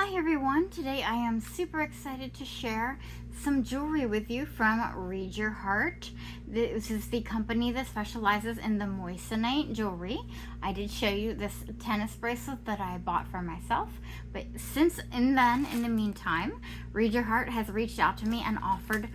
Hi everyone, today I am super excited to share some jewelry with you from Read Your Heart. This is the company that specializes in the Moissanite jewelry. I did show you this tennis bracelet that I bought for myself, but in the meantime, Read Your Heart has reached out to me and offered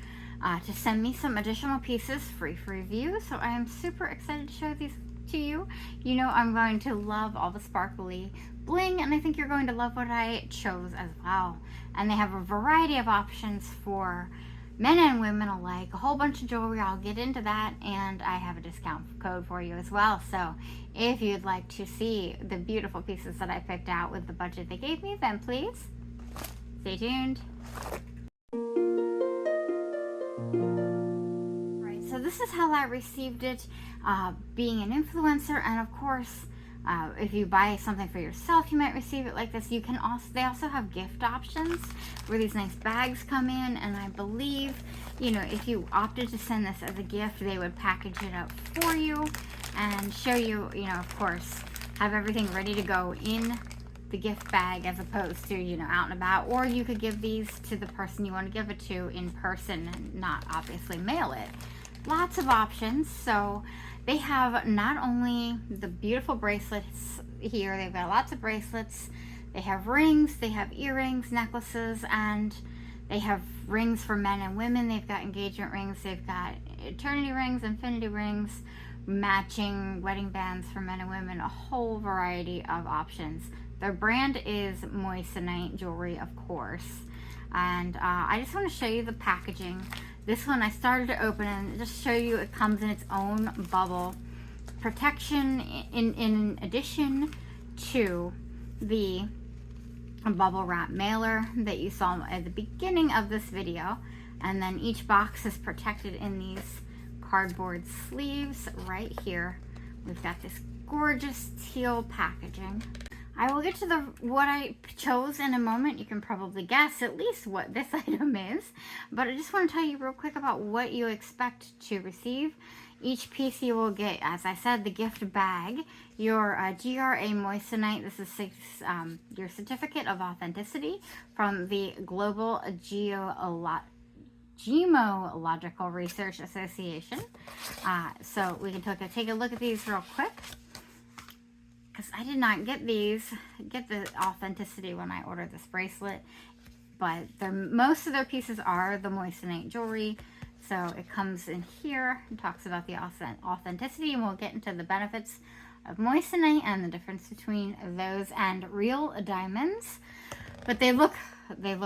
to send me some additional pieces free for review, so I am super excited to show these to you. You know I'm going to love all the sparkly bling, and I think you're going to love what I chose as well. And they have a variety of options for men and women alike, a whole bunch of jewelry. I'll get into that, and I have a discount code for you as well. So if you'd like to see the beautiful pieces that I picked out with the budget they gave me, then please stay tuned. So this is how I received it, being an influencer, and of course, if you buy something for yourself, you might receive it like this. They also have gift options where these nice bags come in, and I believe, if you opted to send this as a gift, they would package it up for you and show you, of course, have everything ready to go in the gift bag as opposed to, out and about. Or you could give these to the person you want to give it to in person and not obviously mail it. Lots of options. So they have not only the beautiful bracelets here, they've got lots of bracelets, they have rings, they have earrings, necklaces, and they have rings for men and women. They've got engagement rings, they've got eternity rings, infinity rings, matching wedding bands for men and women, a whole variety of options. Their brand is Moissanite jewelry, of course. And I just want to show you the packaging. This one I started to open and just show you it comes in its own bubble protection in addition to the bubble wrap mailer that you saw at the beginning of this video. And then each box is protected in these cardboard sleeves right here. We've got this gorgeous teal packaging. I will get to what I chose in a moment. You can probably guess at least what this item is, but I just want to tell you real quick about what you expect to receive. Each piece you will get, as I said, the gift bag, your GRA Moissanite. This is your certificate of authenticity from the Global Gemological Research Association. So we can take a look at these real quick, because I did not get the authenticity when I ordered this bracelet, but most of their pieces are the Moissanite jewelry. So it comes in here and talks about the authenticity, and we'll get into the benefits of Moissanite and the difference between those and real diamonds. But they look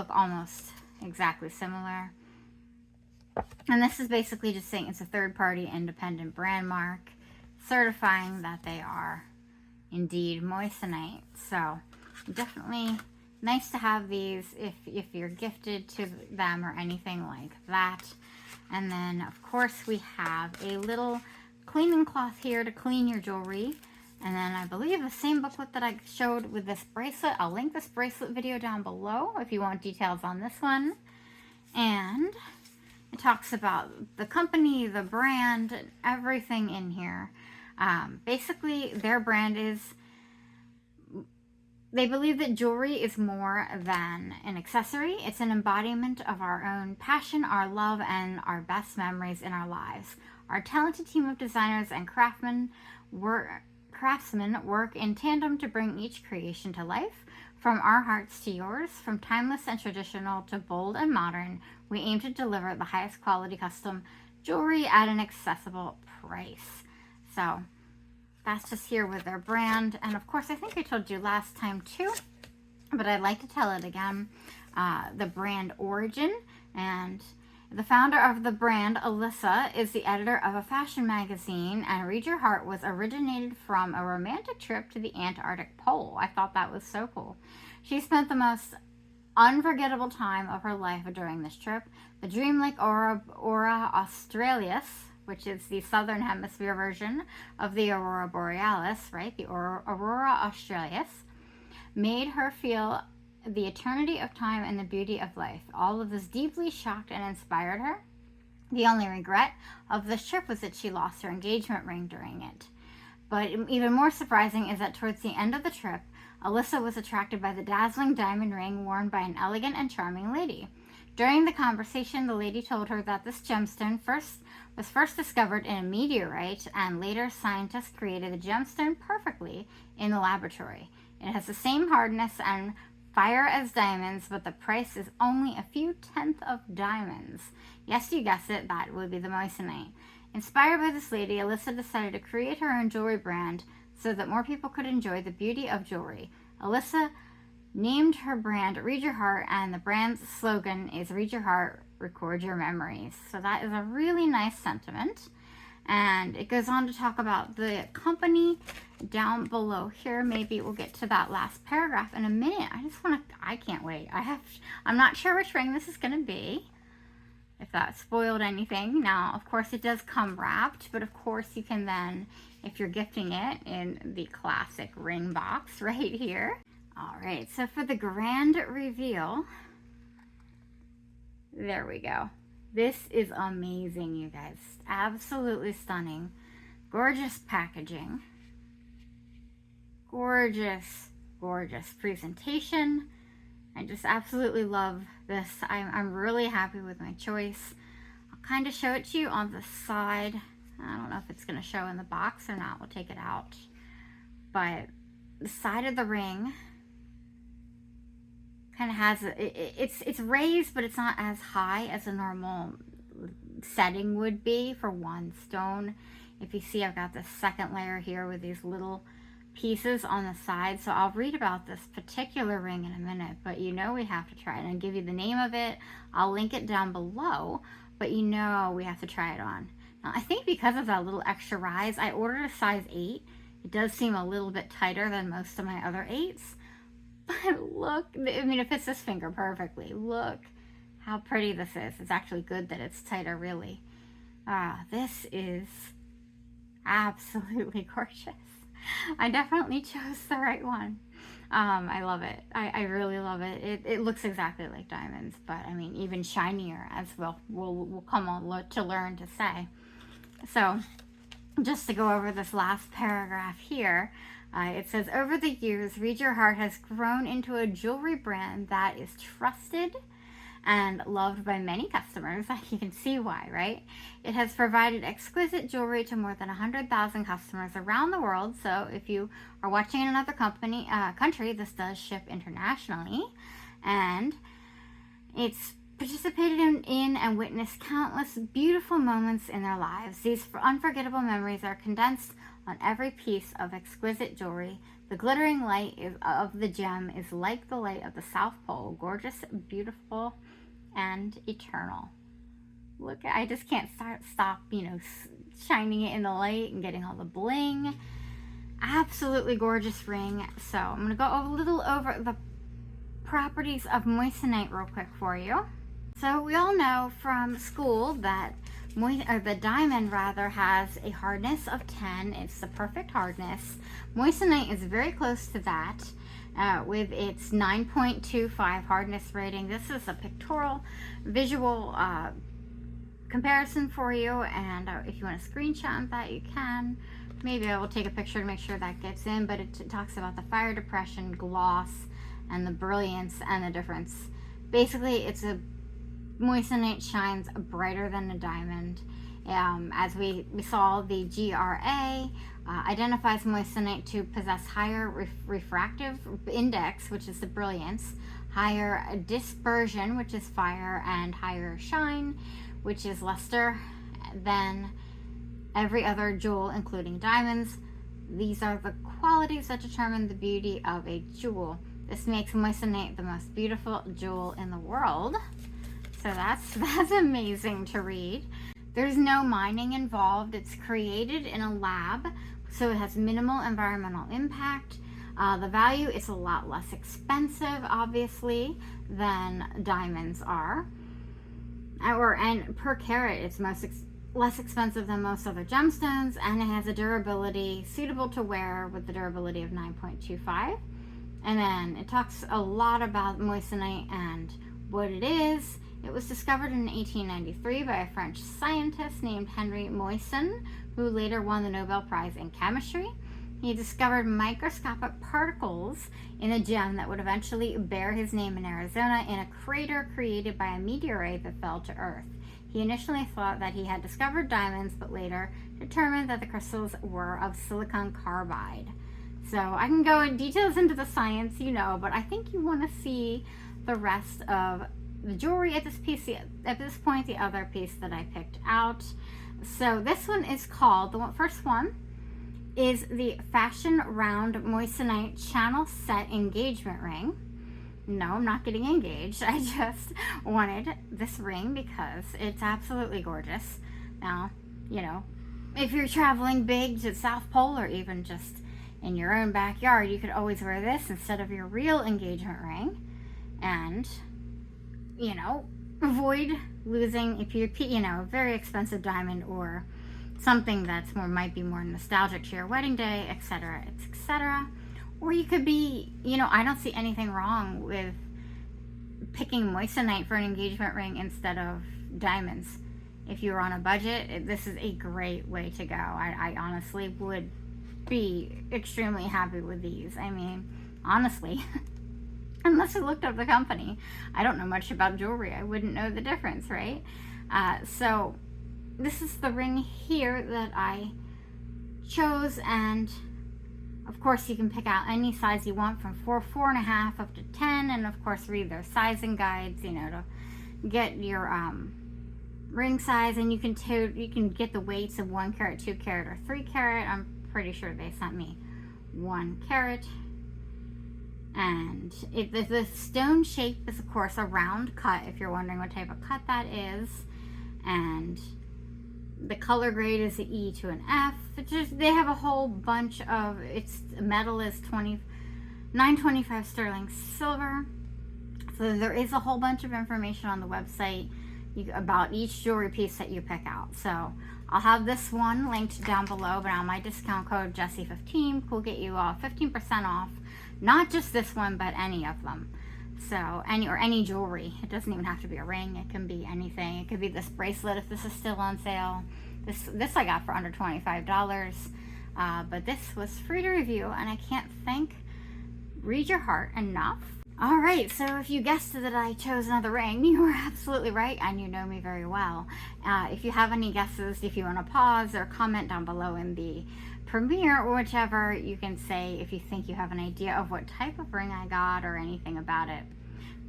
almost exactly similar. And this is basically just saying it's a third-party independent brand mark certifying that they are indeed Moissanite. So definitely nice to have these if you're gifted to them or anything like that. And then of course we have a little cleaning cloth here to clean your jewelry. And then I believe the same booklet that I showed with this bracelet. I'll link this bracelet video down below if you want details on this one. And it talks about the company, the brand, and everything in here. Basically, their brand is, they believe that jewelry is more than an accessory. It's an embodiment of our own passion, our love, and our best memories in our lives. Our talented team of designers and craftsmen work in tandem to bring each creation to life. From our hearts to yours, from timeless and traditional to bold and modern, we aim to deliver the highest quality custom jewelry at an accessible price. So that's just here with their brand. And of course, I think I told you last time too, but I'd like to tell it again, the brand origin. And the founder of the brand, Alyssa, is the editor of a fashion magazine, and Read Your Heart was originated from a romantic trip to the Antarctic Pole. I thought that was so cool. She spent the most unforgettable time of her life during this trip. The dreamlike Aurora Australis, which is the southern hemisphere version of the Aurora Borealis, right? The Aurora Australis, made her feel the eternity of time and the beauty of life. All of this deeply shocked and inspired her. The only regret of this trip was that she lost her engagement ring during it. But even more surprising is that towards the end of the trip, Alyssa was attracted by the dazzling diamond ring worn by an elegant and charming lady. During the conversation, the lady told her that this gemstone was first discovered in a meteorite, and later scientists created the gemstone perfectly in the laboratory. It has the same hardness and fire as diamonds, but the price is only a few tenths of diamonds. Yes, you guessed it, that would be the Moissanite. Inspired by this lady, Alyssa decided to create her own jewelry brand so that more people could enjoy the beauty of jewelry. Alyssa named her brand Read Your Heart, and the brand's slogan is Read Your Heart, Record Your Memories. So that is a really nice sentiment. And it goes on to talk about the company down below here. Maybe we'll get to that last paragraph in a minute. I can't wait. I'm not sure which ring this is going to be, if that spoiled anything. Now, of course, it does come wrapped, but of course you can then, if you're gifting it, in the classic ring box right here. All right, so for the grand reveal, there we go. This is amazing, you guys. Absolutely stunning. Gorgeous packaging. Gorgeous, gorgeous presentation. I just absolutely love this. I'm really happy with my choice. I'll kind of show it to you on the side. I don't know if it's going to show in the box or not. We'll take it out. But the side of the ring kind of has, it's raised, but it's not as high as a normal setting would be for one stone. If you see, I've got the second layer here with these little pieces on the side. So I'll read about this particular ring in a minute, but you know we have to try it. I'll give you the name of it. I'll link it down below, but you know we have to try it on. Now, I think because of that little extra rise, I ordered a size 8. It does seem a little bit tighter than most of my other 8s. But look, I mean, it fits this finger perfectly. Look how pretty this is. It's actually good that it's tighter, really. This is absolutely gorgeous. I definitely chose the right one. I love it. I really love it. It looks exactly like diamonds, but I mean, even shinier, as we'll come on to learn to say. So, just to go over this last paragraph here, it says, over the years, Read Your Heart has grown into a jewelry brand that is trusted and loved by many customers. You can see why, right? It has provided exquisite jewelry to more than 100,000 customers around the world. So if you are watching in another country, this does ship internationally. And it's participated in and witnessed countless beautiful moments in their lives. These unforgettable memories are condensed on every piece of exquisite jewelry. The glittering light of the gem is like the light of the South Pole, gorgeous, beautiful, and eternal. Look, I just can't stop, shining it in the light and getting all the bling. Absolutely gorgeous ring. So I'm going to go a little over the properties of moissanite real quick for you. So we all know from school that the diamond has a hardness of 10. It's the perfect hardness. Moissanite is very close to that with its 9.25 hardness rating. This is a pictorial visual comparison for you, and if you want to screenshot that, you can. Maybe I will take a picture to make sure that gets in, but it talks about the fire depression, gloss, and the brilliance and the difference. Basically, it's a moissanite shines brighter than a diamond. As we saw, the GRA identifies moissanite to possess higher refractive index, which is the brilliance, higher dispersion, which is fire, and higher shine, which is luster, than every other jewel, including diamonds. These are the qualities that determine the beauty of a jewel. This makes moissanite the most beautiful jewel in the world. So that's amazing to read. There's no mining involved. It's created in a lab, so it has minimal environmental impact. The value is a lot less expensive, obviously, than diamonds are. And per carat, it's less expensive than most other gemstones, and it has a durability suitable to wear with the durability of 9.25. And then it talks a lot about moissanite and what it is. It was discovered in 1893 by a French scientist named Henri Moissan, who later won the Nobel Prize in Chemistry. He discovered microscopic particles in a gem that would eventually bear his name in Arizona in a crater created by a meteorite that fell to Earth. He initially thought that he had discovered diamonds, but later determined that the crystals were of silicon carbide. So I can go in details into the science, you know, but I think you want to see the rest of the jewelry at this piece. At this point, the other piece that I picked out. So this one is called, first one is the Fashion Round Moissanite Channel Set Engagement Ring. No, I'm not getting engaged. I just wanted this ring because it's absolutely gorgeous. Now, you know, if you're traveling big to the South Pole or even just in your own backyard, you could always wear this instead of your real engagement ring. And, you know, avoid losing if you know, a very expensive diamond or something that's might be more nostalgic to your wedding day, etc., etc. Or you could be, you know, I don't see anything wrong with picking moissanite for an engagement ring instead of diamonds. If you're on a budget, this is a great way to go. I honestly would be extremely happy with these. I mean, honestly, unless I looked up the company, I don't know much about jewelry. I wouldn't know the difference, right? So this is the ring here that I chose, and of course you can pick out any size you want from 4.5 up to 10, and of course read their sizing guides, you know, to get your ring size. And you can get the weights of 1 carat, 2 carat, or 3 carat. I'm pretty sure they sent me 1 carat. And the stone shape is of course a round cut, if you're wondering what type of cut that is. And the color grade is an E to an F. They have a whole bunch of, metal is 925 sterling silver. So there is a whole bunch of information on the website about each jewelry piece that you pick out. So I'll have this one linked down below, but on my discount code Jessie15 will get you 15% off. Not just this one, but any of them. So any jewelry. It doesn't even have to be a ring. It can be anything. It could be this bracelet if this is still on sale. This I got for under $25. But this was free to review, and I can't thank Read Your Heart enough. All right, so if you guessed that I chose another ring, you were absolutely right, and you know me very well. If you have any guesses, if you want to pause or comment down below in the premiere or whichever, you can say if you think you have an idea of what type of ring I got or anything about it.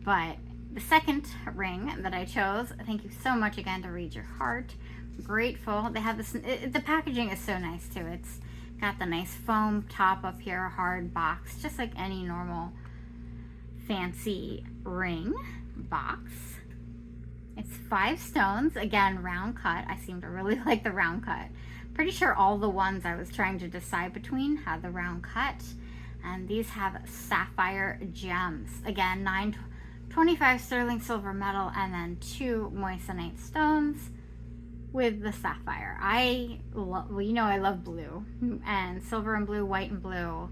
But the second ring that I chose, thank you so much again to Read Your Heart. Grateful. They have this, the packaging is so nice too. It's got the nice foam top up here, hard box, just like any normal fancy ring box. It's 5 stones, again round cut. I seem to really like the round cut. Pretty sure all the ones I was trying to decide between had the round cut. And these have sapphire gems. Again, 925 sterling silver metal, and then 2 moissanite stones with the sapphire. Well, you know I love blue, and silver and blue, white and blue.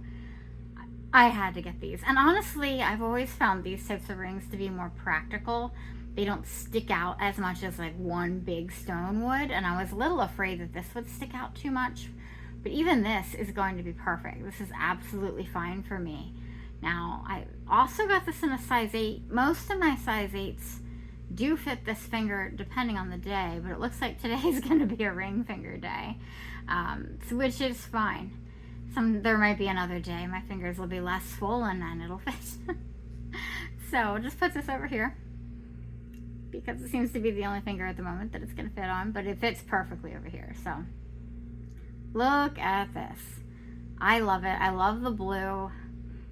I had to get these. And honestly, I've always found these types of rings to be more practical. They don't stick out as much as like one big stone would, and I was a little afraid that this would stick out too much. But even this is going to be perfect. This is absolutely fine for me. Now, I also got this in a size 8. Most of my size 8s do fit this finger depending on the day, but it looks like today is going to be a ring finger day, which is fine. There might be another day my fingers will be less swollen and it'll fit. So I'll just put this over here because it seems to be the only finger at the moment that it's going to fit on, but it fits perfectly over here. So look at this. I love it. I love the blue.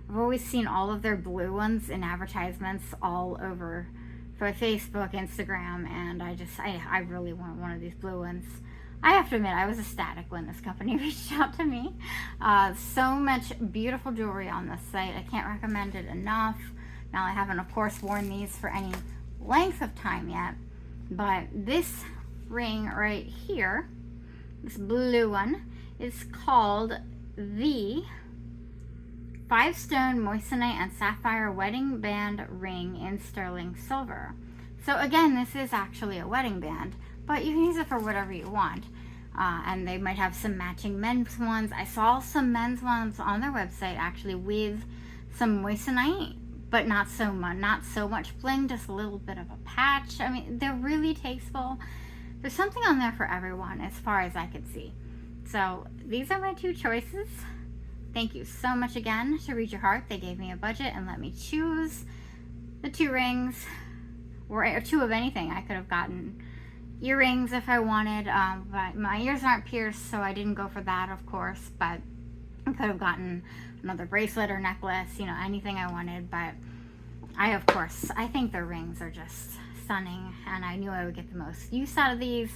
I've always seen all of their blue ones in advertisements all over for Facebook, Instagram, and I really want one of these blue ones. I have to admit, I was ecstatic when this company reached out to me. So much beautiful jewelry on this site. I can't recommend it enough. Now, I haven't, of course, worn these for any length of time yet, but this ring right here, this blue one, is called the 5-stone moissanite and sapphire wedding band ring in sterling silver. So again, this is actually a wedding band, but you can use it for whatever you want. And they might have some matching men's ones. I saw some men's ones on their website actually with some moissanite, but not so much bling, just a little bit of a patch. I mean, they're really tasteful. There's something on there for everyone as far as I could see. So these are my 2 choices. Thank you so much again to Read Your Heart. They gave me a budget and let me choose the 2 rings, or 2 of anything. I could have gotten earrings if I wanted, but my ears aren't pierced, so I didn't go for that, of course. But I could have gotten another bracelet or necklace, you know, anything I wanted. But I think the rings are just stunning, and I knew I would get the most use out of these.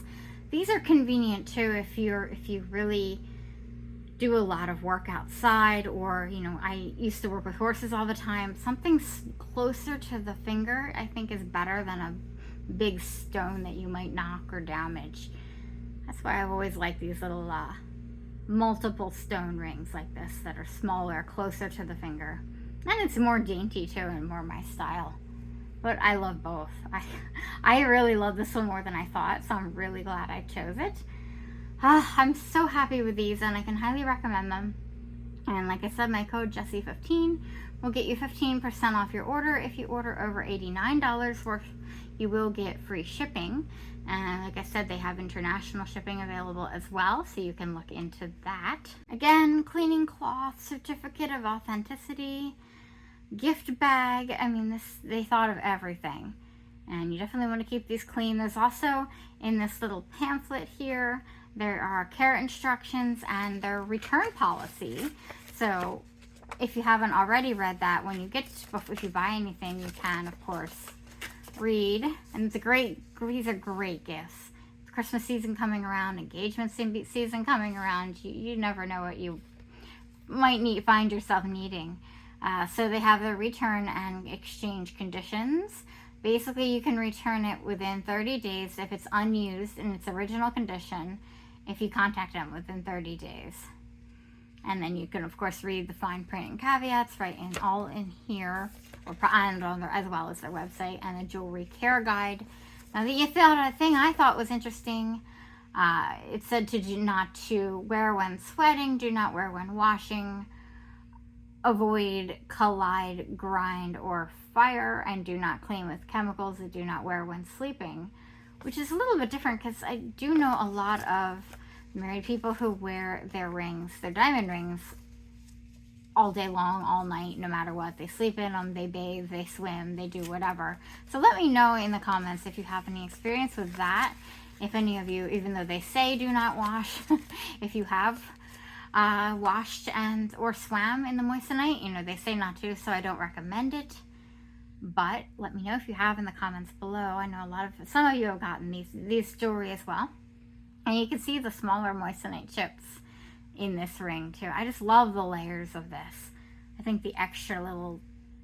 These are convenient too if you really do a lot of work outside, or, you know, I used to work with horses all the time. Something closer to the finger, I think, is better than a big stone that you might knock or damage. That's why I've always liked these little multiple stone rings like this that are smaller, closer to the finger. And it's more dainty too, and more my style. But I love both. I really love this one more than I thought, so I'm really glad I chose it. I'm so happy with these, and I can highly recommend them. And like I said, my code Jessie15 will get you 15% off your order. If you order over $89 worth, you will get free shipping. And like I said, they have international shipping available as well, so you can look into that. Again, cleaning cloth, certificate of authenticity, gift bag. I mean, they thought of everything. And you definitely want to keep these clean. There's also, in this little pamphlet here, there are care instructions and their return policy. So if you haven't already read that, when you if you buy anything, you can, of course, read. And these are great gifts. Christmas season coming around, engagement season coming around. You never know what you might find yourself needing. So they have the return and exchange conditions. Basically, you can return it within 30 days if it's unused in its original condition, if you contact them within 30 days. And then you can, of course, read the fine print and caveats all in here, and as well as their website, and a jewelry care guide. Now, the thing I thought was interesting, it said not to wear when sweating, do not wear when washing, avoid collide, grind, or fire, and do not clean with chemicals, and do not wear when sleeping, which is a little bit different because I do know a lot of married people who wear their rings, their diamond rings, all day long, all night, no matter what. They sleep in them, they bathe, they swim, they do whatever. So let me know in the comments if you have any experience with that. If any of you, even though they say do not wash, if you have washed or swam in the moissanite, you know, they say not to, so I don't recommend it. But let me know if you have in the comments below. I know some of you have gotten these jewelry as well. And you can see the smaller moissanite chips in this ring too. I just love the layers of this. I think the extra little,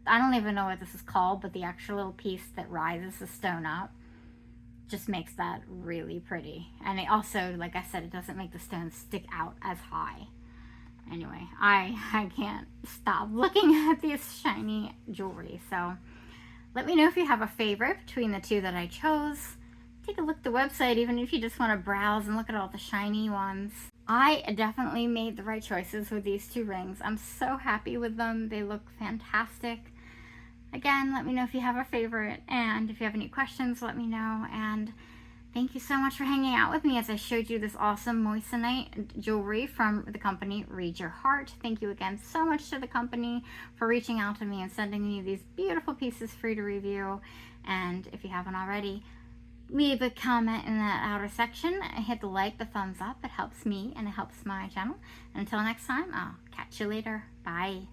I don't even know what this is called, but the extra little piece that rises the stone up just makes that really pretty. And it also, like I said, it doesn't make the stones stick out as high. Anyway, I can't stop looking at this shiny jewelry. So let me know if you have a favorite between the 2 that I chose. Take a look at the website, even if you just want to browse and look at all the shiny ones. I definitely made the right choices with these 2 rings. I'm so happy with them. They look fantastic. Again, let me know if you have a favorite, and if you have any questions, let me know. And thank you so much for hanging out with me as I showed you this awesome moissanite jewelry from the company Read Your Heart. Thank you again so much to the company for reaching out to me and sending me these beautiful pieces free to review. And if you haven't already, leave a comment in that outer section. Hit the thumbs up. It helps me and it helps my channel. And until next time, I'll catch you later. Bye.